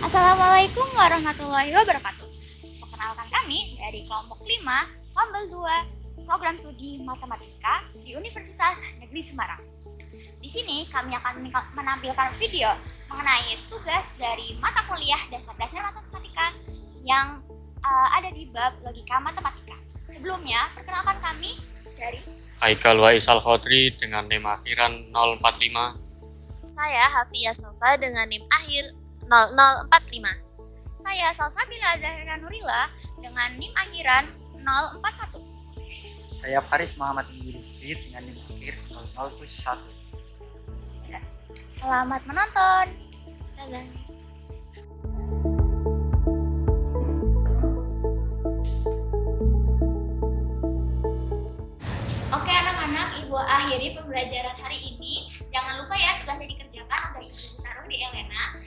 Assalamualaikum warahmatullahi wabarakatuh. Perkenalkan kami dari kelompok 5, Lombel 2, program studi matematika di Universitas Negeri Semarang. Di sini kami akan menampilkan video mengenai tugas dari mata kuliah dasar-dasar matematika yang ada di bab logika matematika. Sebelumnya, perkenalkan kami dari Haikal Waisal Khodri dengan NIM akhiran 045. Saya Hafiyah Sofa dengan NIM akhir 0045. Saya Salsabila Zahra Nurila dengan NIM akhiran 041. Saya Faris Muhammad Ibn dengan NIM akhir 0071. Selamat menonton. Dadah. Oke anak-anak, Ibu akhiri pembelajaran hari ini. Jangan lupa ya tugasnya dikerjakan, udah Ibu taruh di Elena.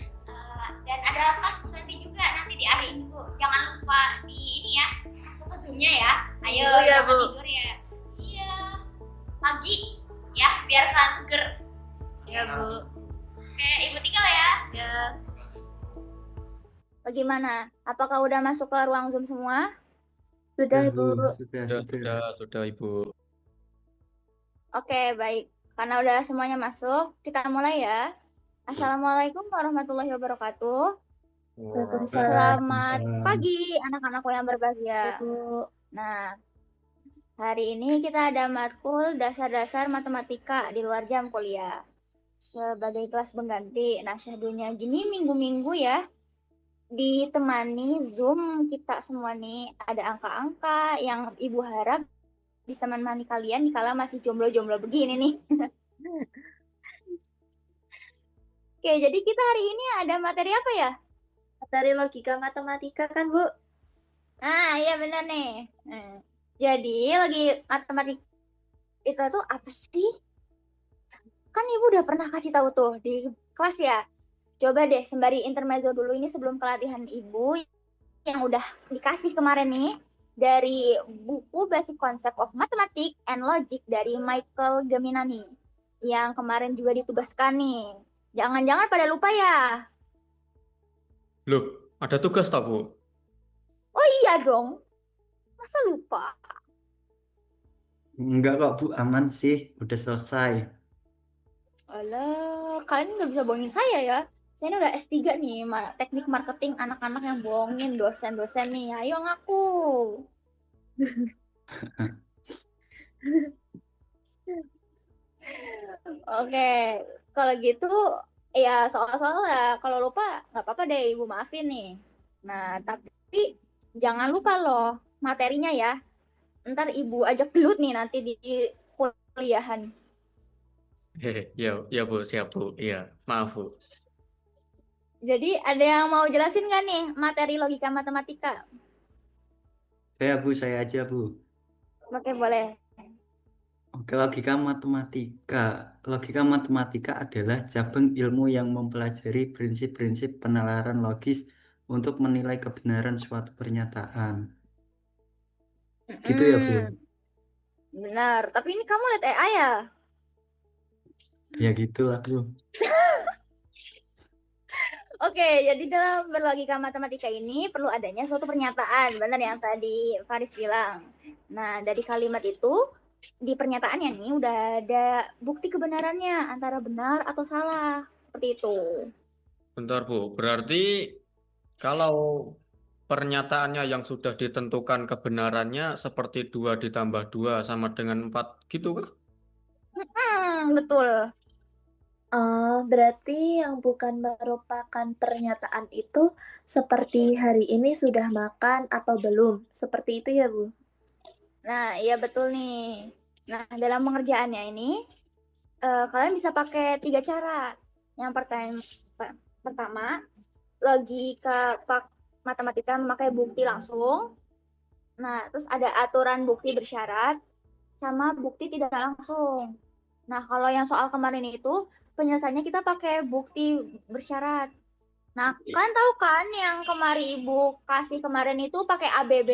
Dan ada kelas pengganti juga nanti di hari ini Bu. Jangan lupa di ini ya, masuk ke Zoom-nya ya. Ayo, Iya, jangan Bu. tidur ya. Iya, pagi ya, biar kalian seger. Ya, Bu. Oke, Ibu tinggal ya. Ya. Bagaimana? Apakah udah masuk ke ruang Zoom semua? Sudah, Ibu. Sudah Ibu. Oke, baik. Karena udah semuanya masuk, kita mulai ya. Assalamualaikum warahmatullahi wabarakatuh. Selamat pagi anak-anakku yang berbahagia. Bu. Nah, hari ini kita ada matkul dasar-dasar matematika di luar jam kuliah. Sebagai kelas pengganti, nah syahdunya gini minggu-minggu ya, ditemani Zoom kita semua nih. Ada angka-angka yang Ibu harap bisa menemani kalian dikala masih jomblo-jomblo begini nih. Oke, jadi kita hari ini ada materi apa ya? Materi logika matematika kan, Bu? Nah, iya benar nih. Jadi lagi matematik itu tuh apa sih? Kan Ibu udah pernah kasih tahu tuh di kelas ya. Coba deh sembari intermezzo dulu ini sebelum pelatihan Ibu yang udah dikasih kemarin nih dari buku Basic Concept of Mathematics and Logic dari Michael Geminani yang kemarin juga ditugaskan nih. Jangan-jangan pada lupa ya? Loh, ada tugas tak Bu? Oh iya dong. Masa lupa? Enggak kok Bu, aman sih, udah selesai. Alah, kalian nggak bisa bohongin saya ya. Saya ini udah S3 nih, teknik marketing anak-anak yang bohongin dosen-dosen nih. Ayo ngaku. Oke, kalau gitu ya soal-soal ya kalau lupa nggak apa-apa deh Ibu maafin nih. Nah, tapi jangan lupa loh materinya ya. Ntar Ibu ajak gelut nih nanti di kuliahan. Ya Bu, siap Bu. Iya, maaf Bu. Jadi ada yang mau jelasin nggak nih materi logika matematika? Saya aja Bu. Oke, boleh. Oke, logika matematika adalah cabang ilmu yang mempelajari prinsip-prinsip penalaran logis untuk menilai kebenaran suatu pernyataan. Gitu ya Bu? Benar. Tapi ini kamu lihat AI ya? Ya gitulah Bu. Oke, jadi dalam berlogika matematika ini perlu adanya suatu pernyataan, benar yang tadi Faris bilang. Nah, dari kalimat itu, di pernyataannya nih udah ada bukti kebenarannya antara benar atau salah. Seperti itu. Bentar Bu, berarti kalau pernyataannya yang sudah ditentukan kebenarannya seperti 2 ditambah 2 sama dengan 4 gitu kan? Betul. Berarti yang bukan merupakan pernyataan itu seperti hari ini sudah makan atau belum. Seperti itu ya, Bu? Nah, iya betul nih. Nah, dalam pengerjaannya ini, kalian bisa pakai 3 cara. Yang pertama, logika matematika memakai bukti langsung. Nah, terus ada aturan bukti bersyarat sama bukti tidak langsung. Nah, kalau yang soal kemarin itu penyelesaiannya kita pakai bukti bersyarat. Nah, kalian tahu kan yang kemarin Ibu kasih kemarin itu pakai ABB.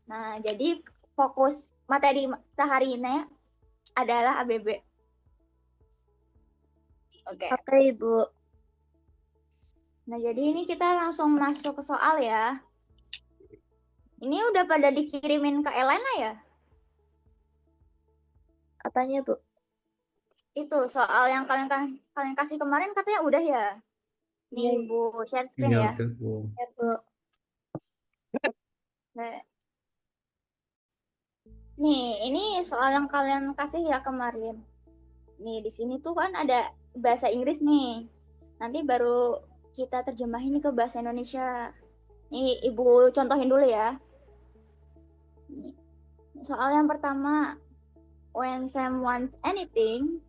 Nah, jadi fokus materi kita hari ini adalah ABB. Oke. Oke, Ibu. Nah, jadi ini kita langsung masuk ke soal ya. Ini udah pada dikirimin ke Elena ya? Apanya, Bu? Itu soal yang kalian kasih kemarin katanya udah ya? Iya, Nih, Bu, share screen Iya, ya. udah, Bu. iya, Bu. Nah, nih, ini soal yang kalian kasih ya kemarin. Nih, di sini tuh kan ada bahasa Inggris nih. Nanti baru kita terjemahin ke bahasa Indonesia. Nih, Ibu contohin dulu ya. Nih, soal yang pertama, when Sam wants anything,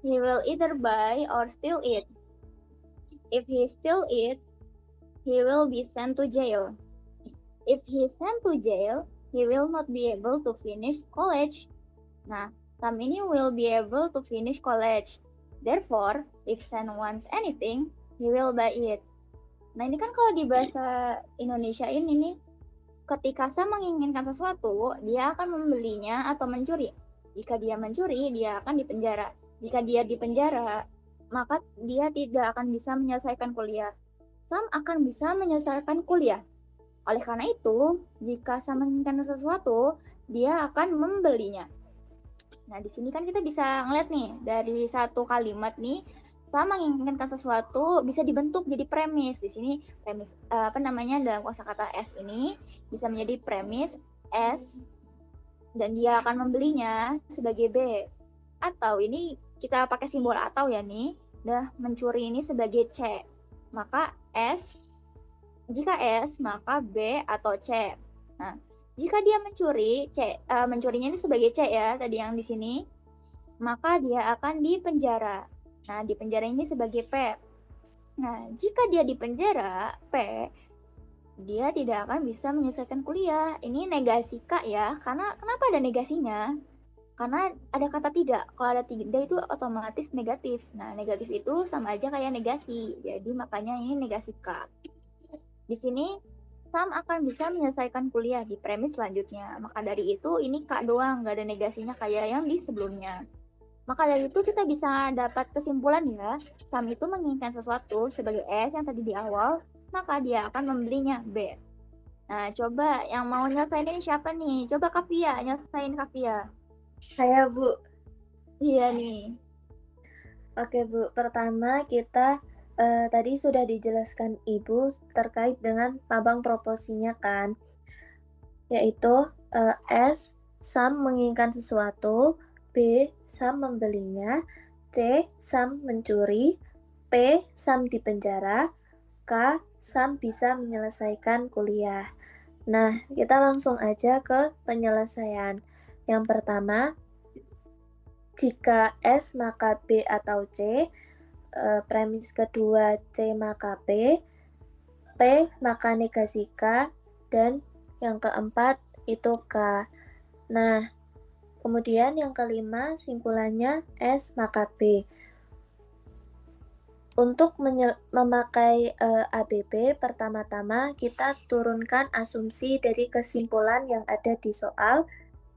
he will either buy or steal it. If he steal it, he will be sent to jail. If he is sent to jail, he will not be able to finish college. Nah, Sam ini will be able to finish college. Therefore, if Sam wants anything, he will buy it. Nah, ini kan kalau di bahasa Indonesia ini nih, ketika Sam menginginkan sesuatu, dia akan membelinya atau mencuri. Jika dia mencuri, dia akan dipenjara. Jika dia dipenjara, maka dia tidak akan bisa menyelesaikan kuliah. Sam akan bisa menyelesaikan kuliah. Oleh karena itu, jika Sam menginginkan sesuatu, dia akan membelinya. Nah, di sini kan kita bisa ngeliat nih, dari satu kalimat nih, Sam menginginkan sesuatu bisa dibentuk jadi premis. Di sini premis dalam kosakata S ini bisa menjadi premis S dan dia akan membelinya sebagai B. Atau ini kita pakai simbol atau ya nih, mencuri ini sebagai C. Maka jika S, maka B atau C. Nah, jika dia mencurinya ini sebagai C ya, tadi yang di sini, maka dia akan dipenjara. Nah, dipenjara ini sebagai P. Nah, jika dia dipenjara, P, dia tidak akan bisa menyelesaikan kuliah. Ini negasi Kak ya, karena kenapa ada negasinya? Karena ada kata tidak. Kalau ada tidak itu otomatis negatif. Nah, negatif itu sama aja kayak negasi. Jadi makanya ini negasi Kak. Di sini Sam akan bisa menyelesaikan kuliah di premis selanjutnya. Maka dari itu ini Kak doang, nggak ada negasinya kayak yang di sebelumnya. Maka dari itu kita bisa dapat kesimpulan ya, Sam itu menginginkan sesuatu sebagai S yang tadi di awal, maka dia akan membelinya B. Nah, coba yang mau nyelesain ini siapa nih? Coba Kavia, nyelesain Kavia. Saya, Bu. Iya nih. Oke, Bu. Pertama kita tadi sudah dijelaskan Ibu terkait dengan tabang proporsinya kan, yaitu S, Sam menginginkan sesuatu, B, Sam membelinya, C, Sam mencuri, P, Sam dipenjara, K, Sam bisa menyelesaikan kuliah. Nah, kita langsung aja ke penyelesaian. Yang pertama, jika S maka B atau C, premis kedua C maka P maka negasi K, dan yang keempat itu K. Nah, kemudian yang kelima simpulannya S maka B. Untuk memakai ABB, pertama-tama kita turunkan asumsi dari kesimpulan yang ada di soal,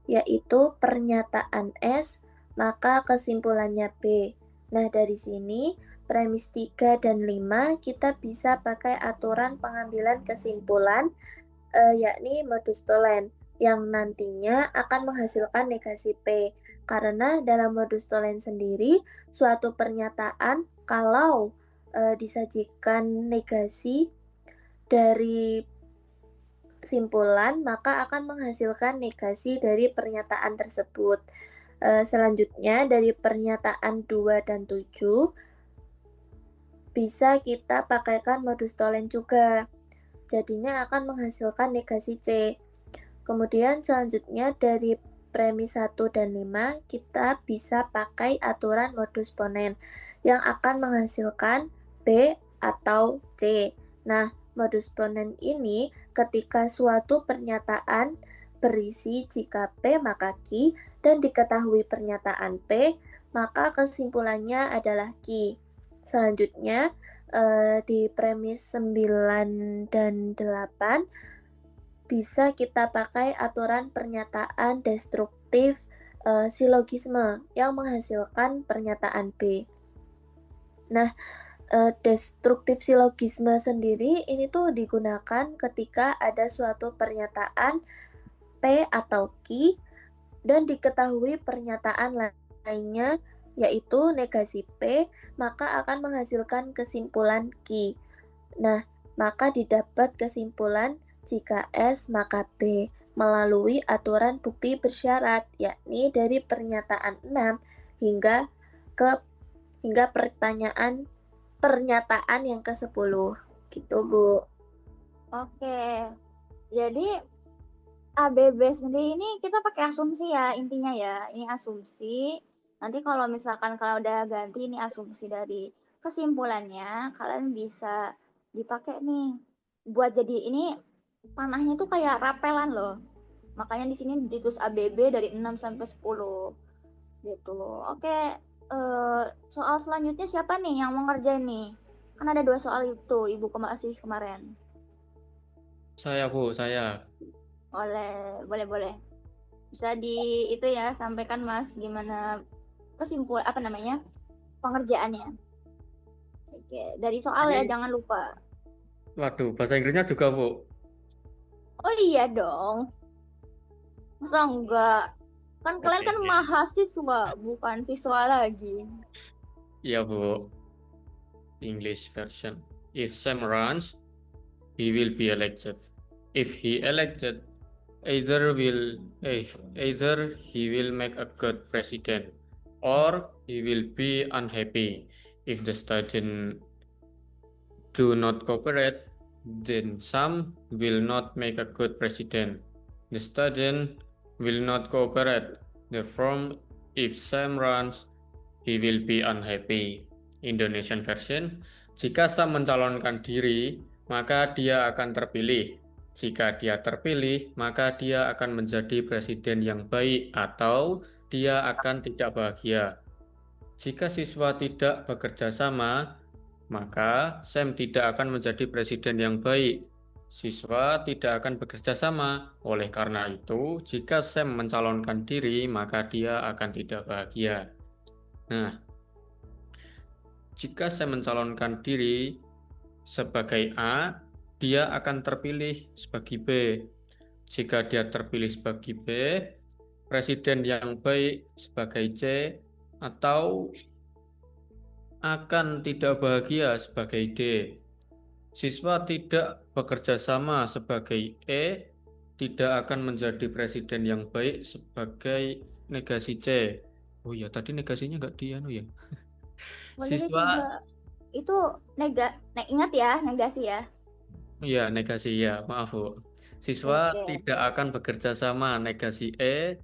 yaitu pernyataan S, maka kesimpulannya B. Nah, dari sini premis 3 dan 5 kita bisa pakai aturan pengambilan kesimpulan, yakni modus tollens, yang nantinya akan menghasilkan negasi P. Karena dalam modus tollens sendiri, suatu pernyataan kalau disajikan negasi dari simpulan, maka akan menghasilkan negasi dari pernyataan tersebut. Selanjutnya, dari pernyataan 2 dan 7, bisa kita pakaikan modus tollens juga. Jadinya akan menghasilkan negasi C. Kemudian selanjutnya dari premis 1 dan 5, kita bisa pakai aturan modus ponens yang akan menghasilkan B atau C. Nah, modus ponens ini ketika suatu pernyataan berisi jika P maka Q dan diketahui pernyataan P, maka kesimpulannya adalah Q. Selanjutnya, di premis 9 dan 8, bisa kita pakai aturan pernyataan destruktif silogisme yang menghasilkan pernyataan B. Nah, Destruktif silogisme sendiri ini tuh digunakan ketika ada suatu pernyataan P atau Q dan diketahui pernyataan lainnya yaitu negasi P, maka akan menghasilkan kesimpulan Q. Nah, maka didapat kesimpulan jika S maka B melalui aturan bukti bersyarat, yakni dari pernyataan 6 hingga pernyataan yang ke-10. Gitu, Bu. Oke. Jadi ABB sendiri ini kita pakai asumsi ya intinya ya. Ini asumsi. Nanti kalau misalkan kalau udah ganti ini asumsi dari kesimpulannya, kalian bisa dipakai nih buat jadi ini panahnya tuh kayak rapelan loh. Makanya di sini ditulis ABB dari 6 sampai 10 gitu. Oke, soal selanjutnya siapa nih yang mau ngerjain nih? Kan ada 2 soal itu, Ibu kasih kemarin. Saya, Bu, saya. Boleh. Bisa itu ya, sampaikan Mas gimana pengerjaannya. Oke, dari soal ya jangan lupa. Waduh, bahasa Inggrisnya juga, Bu. Oh iya dong. Masa enggak? Kan kalian kan mahasiswa, bukan siswa lagi. Iya, Bu. English version. If Sam runs, he will be elected. If he elected, either he will make a good president or he will be unhappy. If the student do not cooperate, then some will not make a good president. The student will not cooperate. Therefore, if Sam runs, he will be unhappy. Indonesian version, jika Sam mencalonkan diri, maka dia akan terpilih. Jika dia terpilih, maka dia akan menjadi presiden yang baik atau dia akan tidak bahagia. Jika siswa tidak bekerja sama, maka Sam tidak akan menjadi presiden yang baik. Siswa tidak akan bekerja sama. Oleh karena itu, jika Sam mencalonkan diri, maka dia akan tidak bahagia. Nah, jika Sam mencalonkan diri sebagai A, dia akan terpilih sebagai B. Jika dia terpilih sebagai B, presiden yang baik sebagai C, atau akan tidak bahagia sebagai D. Siswa tidak bekerja sama sebagai E, tidak akan menjadi presiden yang baik sebagai negasi C. Oh ya, tadi negasinya nggak ya. Boleh Siswa, dicoba. Itu ingat ya, negasi ya. ya negasi ya, maaf Bu. Siswa Oke. tidak akan bekerja sama negasi E.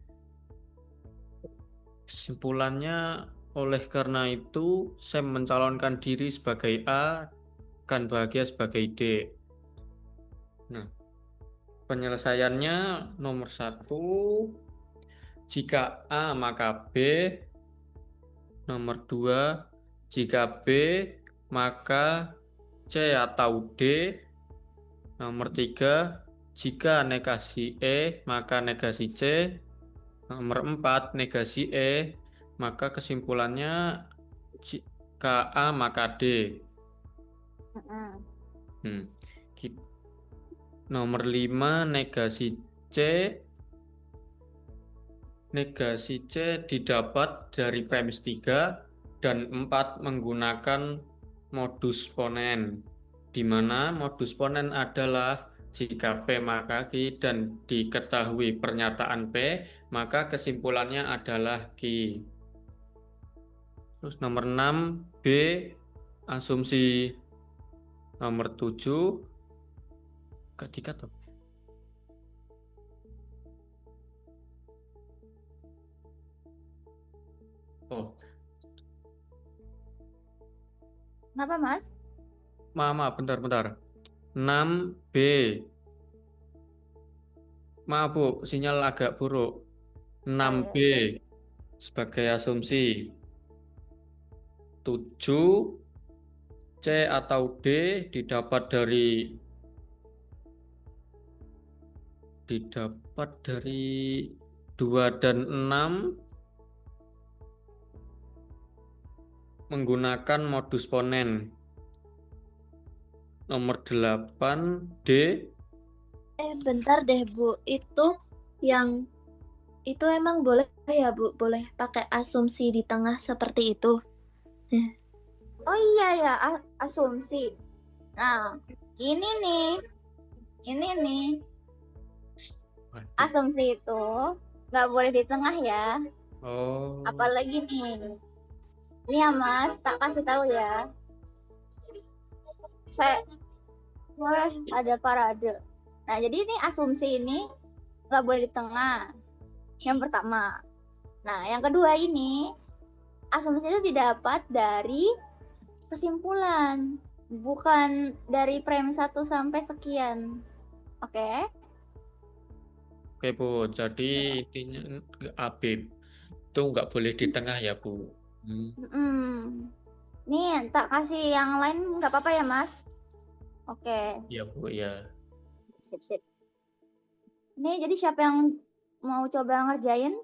Kesimpulannya, oleh karena itu, Sam mencalonkan diri sebagai A, akan bahagia sebagai D. Nah, penyelesaiannya nomor 1, jika A maka B. Nomor 2, jika B maka C atau D. Nomor 3, jika negasi E maka negasi C. Nomor 4, negasi E, maka kesimpulannya jika A maka D. Nomor 5, negasi C. Negasi C didapat dari premis 3 dan 4 menggunakan modus ponen, di mana modus ponen adalah jika P maka Q dan diketahui pernyataan P, maka kesimpulannya adalah Q. Terus nomor 6, B, asumsi. Nomor 7, ketika tuh. Oh. Kenapa, Mas? Maaf, bentar. 6B. Maaf, Bu, sinyal agak buruk. 6B sebagai asumsi. 7, C atau D didapat dari 2 dan 6 menggunakan modus ponen. Nomor 8 D. Bentar deh Bu, itu emang boleh ya Bu, boleh pakai asumsi di tengah seperti itu? Oh iya ya, asumsi. Nah, ini nih Waduh. asumsi itu nggak boleh di tengah ya. Oh, Apalagi nih, ini ya Mas, tak kasih tahu ya. Wah, ada parade. Nah, jadi ini asumsi ini nggak boleh di tengah. Yang pertama. Nah, yang kedua ini, asumsi itu didapat dari kesimpulan, bukan dari premis 1 sampai sekian. Oke? oke Bu. Jadi intinya AB itu nggak boleh di tengah ya Bu. Nih, tak kasih yang lain nggak apa-apa ya, Mas? Oke, Ya Bu ya. sip. Nih, jadi siapa yang mau coba ngerjain?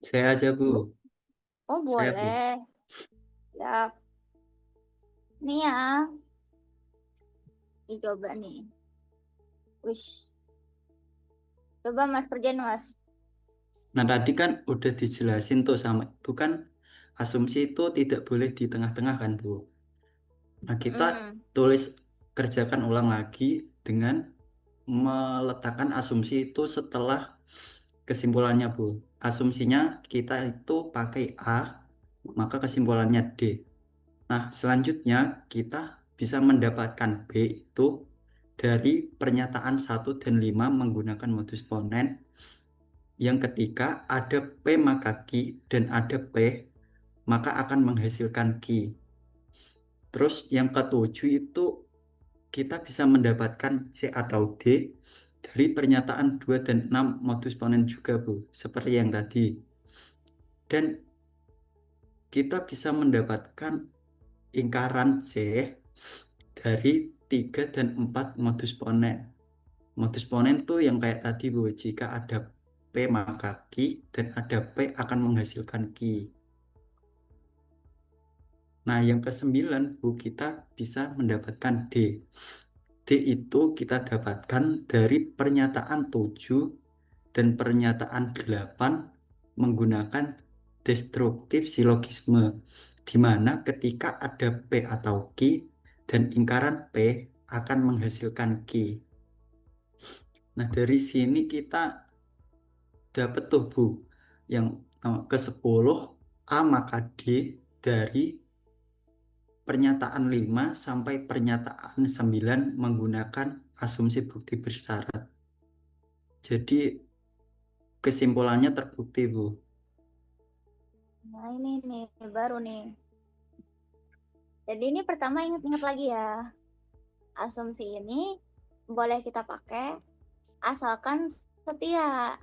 Saya aja, Bu. Oh, Saya, Bu. boleh. Siap. Nih ya, dicoba nih. Wish. Coba Mas kerjain, Mas. Nah, tadi kan udah dijelasin tuh sama Ibu kan asumsi itu tidak boleh di tengah-tengah kan, Bu. Nah, kita kerjakan ulang lagi dengan meletakkan asumsi itu setelah kesimpulannya, Bu. Asumsinya kita itu pakai A, maka kesimpulannya D. Nah, selanjutnya kita bisa mendapatkan B itu dari pernyataan 1 dan 5 menggunakan modus ponen. Yang ketiga, ada P maka Q dan ada P, maka akan menghasilkan Q. Terus yang ketujuh itu kita bisa mendapatkan C atau D dari pernyataan 2 dan 6 modus ponen juga, Bu. Seperti yang tadi. Dan kita bisa mendapatkan lingkaran C dari 3 dan 4 modus ponen. Modus ponen tuh yang kayak tadi, Bu. Jika ada P maka Q dan ada P akan menghasilkan Q. Nah, yang ke-9, Bu, kita bisa mendapatkan D. D itu kita dapatkan dari pernyataan 7 dan pernyataan 8 menggunakan destruktif silogisme, di mana ketika ada P atau Q dan lingkaran P akan menghasilkan Q. Nah, dari sini kita dapat tuh, Bu, yang ke-10 A maka D dari pernyataan 5 sampai pernyataan 9 menggunakan asumsi bukti bersyarat. Jadi kesimpulannya terbukti, Bu. Nah, ini nih, baru nih. Jadi ini pertama ingat-ingat lagi ya. Asumsi ini boleh kita pakai asalkan setia.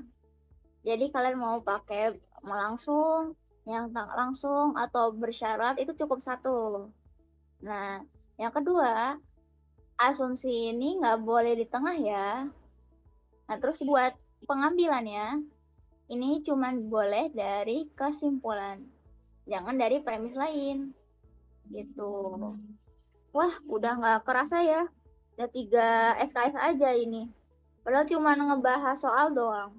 Jadi kalian mau pakai langsung, yang tak langsung, atau bersyarat itu cukup 1. Nah, yang kedua, asumsi ini nggak boleh di tengah ya. Nah, terus buat pengambilannya, ini cuma boleh dari kesimpulan. Jangan dari premis lain. Gitu. Wah, udah nggak kerasa ya. Udah 3 SKS aja ini. Padahal cuma ngebahas soal doang.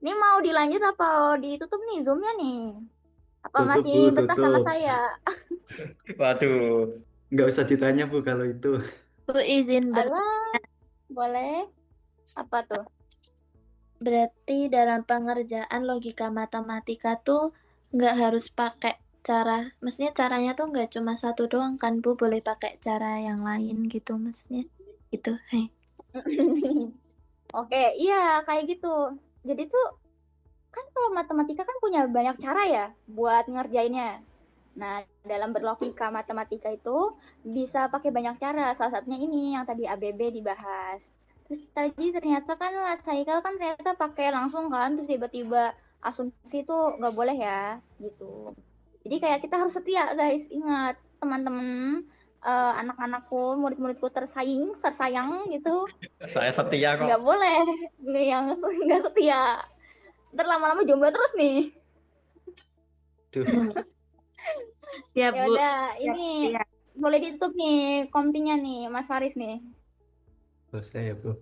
Ini mau dilanjut apa ditutup nih Zoom-nya nih? Apa Tutup, Bu, masih betah sama tutup. saya? Waduh. Nggak usah ditanya, Bu, kalau itu. Bu izin Alah, boleh. Apa tuh? berarti dalam pengerjaan logika matematika tuh nggak harus pakai maksudnya caranya tuh nggak cuma satu doang kan Bu, boleh pakai cara yang lain gitu maksudnya, gitu. Oke, iya kayak gitu. Jadi tuh kan kalau matematika kan punya banyak cara ya buat ngerjainnya. Nah, dalam berlogika matematika itu bisa pakai banyak cara. Salah satunya ini yang tadi ABB dibahas. Terus tadi ternyata kan Mas Haikal kan ternyata pakai langsung kan, terus tiba-tiba asumsi itu nggak boleh ya, gitu. Jadi kayak kita harus setia guys, ingat teman-teman, anak-anakku, murid-muridku tersayang gitu, Saya setia kok. nggak boleh yang nggak setia. Ntar lama-lama jomblo terus nih. Duh, Ya, Ya Bu. udah, ini Siap. boleh ditutup nih kompinya nih, Mas Faris nih. Selesai ya, Bu.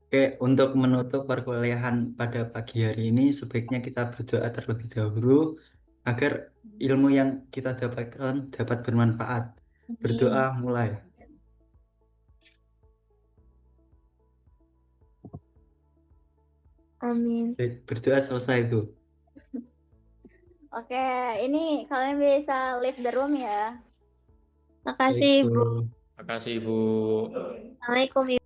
Oke, untuk menutup perkuliahan pada pagi hari ini, sebaiknya kita berdoa terlebih dahulu agar ilmu yang kita dapatkan dapat bermanfaat. Berdoa mulai. Amin. Baik, berdoa selesai, Bu. Oke, ini kalian bisa leave the room ya. Makasih, Baik, Bu. Bu. Makasih, Bu. Assalamualaikum, Ibu.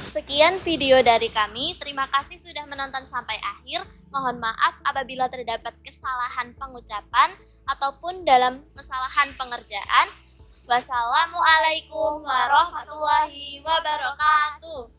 Sekian video dari kami. Terima kasih sudah menonton sampai akhir. Mohon maaf apabila terdapat kesalahan pengucapan ataupun dalam kesalahan pengerjaan. Wassalamualaikum warahmatullahi wabarakatuh.